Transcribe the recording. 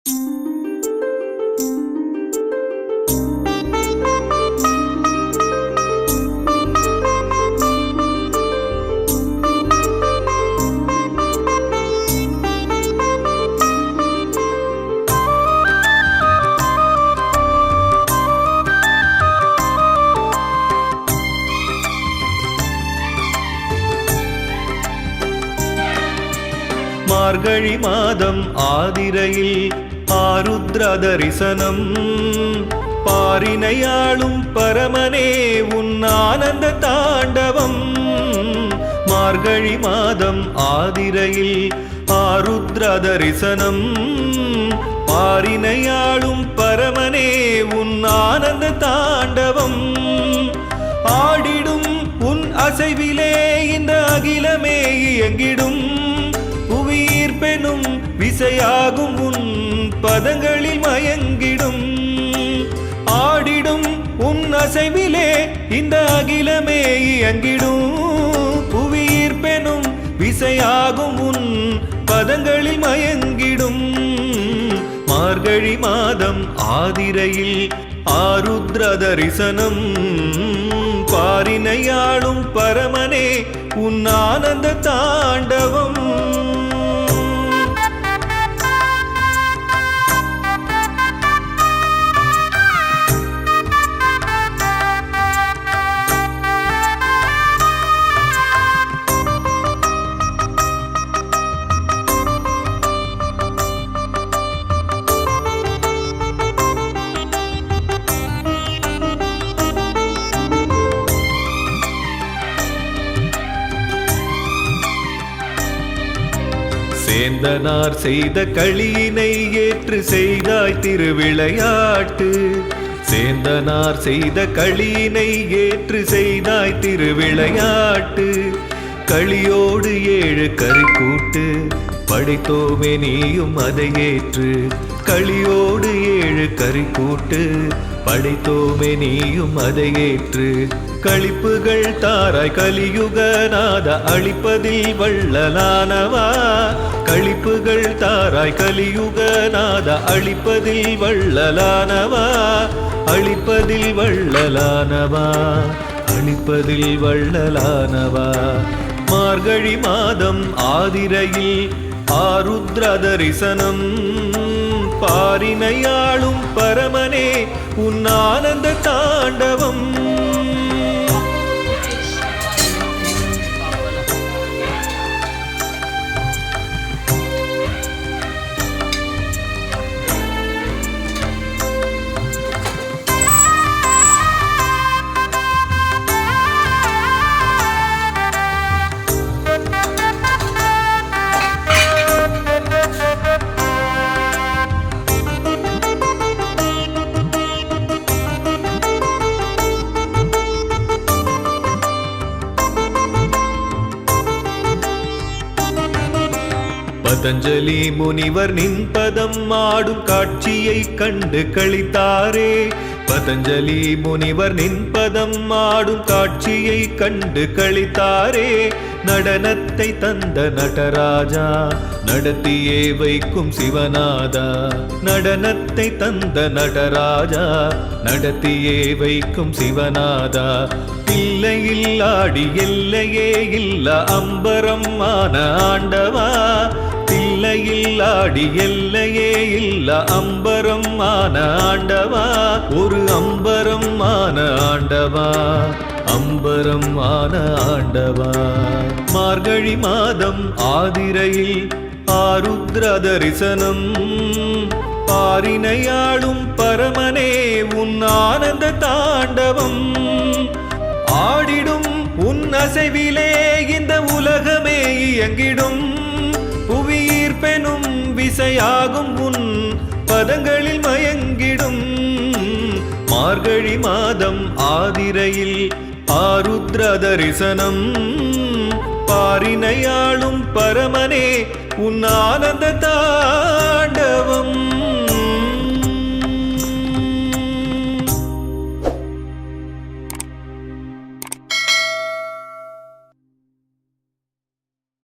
மார்கழி மாதம் ஆதிரையில் ஆருத்ர தரிசனம் பாரினையாளும் பரமனே உன் ஆனந்த தாண்டவம். மார்கழி மாதம் ஆதிரையில் ஆருத்ர தரிசனம் பாரினையாளும் பரமனே உன் ஆனந்த தாண்டவம். ஆடிடும் உன் அசைவிலே இந்த அகிலமே இயங்கிடும். பெனும் விசையாகும் உன் பதங்களில் மயங்கிடும். ஆடிடும் உன் அசைவிலே இந்த அகிலமே இயங்கிடும். புவியீர் பெனும் விசையாகும் உன் பதங்களில் மயங்கிடும். மார்கழி மாதம் ஆதிரையில் ஆருத்ர தரிசனம் பாரினையாளும் பரமனே உன் ஆனந்த தாண்டவம். சேந்தனார் செய்த களியினை ஏற்று செய்தாய் திருவிளையாட்டு. சேந்தனார் செய்த களியினை ஏற்று செய்தாய் திருவிளையாட்டு. களியோடு 7 கறிக்கூட்டு படைத்தோமே நீயும் அதை ஏற்று. களியோடு 7 கறிக்கூட்டு படைத்தோமே நீயும் அதை ஏற்று. களிப்புகள் தாராய் கலியுகநாத அழிப்பதில் வள்ளலானவா. களிப்புகள் தாராய் கலியுகநாத அழிப்பதில் வள்ளலானவா. அழிப்பதில் வள்ளலானவா, அழிப்பதில் வள்ளலானவா. மார்கழி மாதம் ஆதிரையில் ஆருத்ர தரிசனம் பாரினையாளும் பரமனே உன் ஆனந்த தாண்டவம். பதஞ்சலி முனிவர் நின் பதம் ஆடும் காட்சியை கண்டு களித்தாரே. பதஞ்சலி முனிவர் நின் பதம் ஆடும் காட்சியை கண்டு களித்தாரே. நடனத்தை தந்த நடராஜா நடத்தியே வைக்கும் சிவநாதா. நடனத்தை தந்த நடராஜா நடத்தியே வைக்கும் சிவநாதா. இல்லையில் ஆடி எல்லையே இல்ல அம்பரம் ஆன ஆண்டவா. இல்லையில் ஆடி எல்லையே இல்ல அம்பரம் ஆன ஆண்டவா. ஒரு அம்பரம் ஆன ஆண்டவா, அம்பரம் ஆன ஆண்டவா. மார்கழி மாதம் ஆதிரையில் ஆருத்ர தரிசனம் பாரினையாளும் பரமனே உன் ஆனந்த தாண்டவம். ஆடிடும் உன் அசைவிலே இந்த உலகமே இயங்கிடும். புவியீர் பெனும் விசையாகும் உன் பதங்களில் மயங்கிடும். மார்கழி மாதம் ஆதிரையில் ஆருத்ர தரிசனம் பாரினையாளும் பரமனே உன் ஆனந்த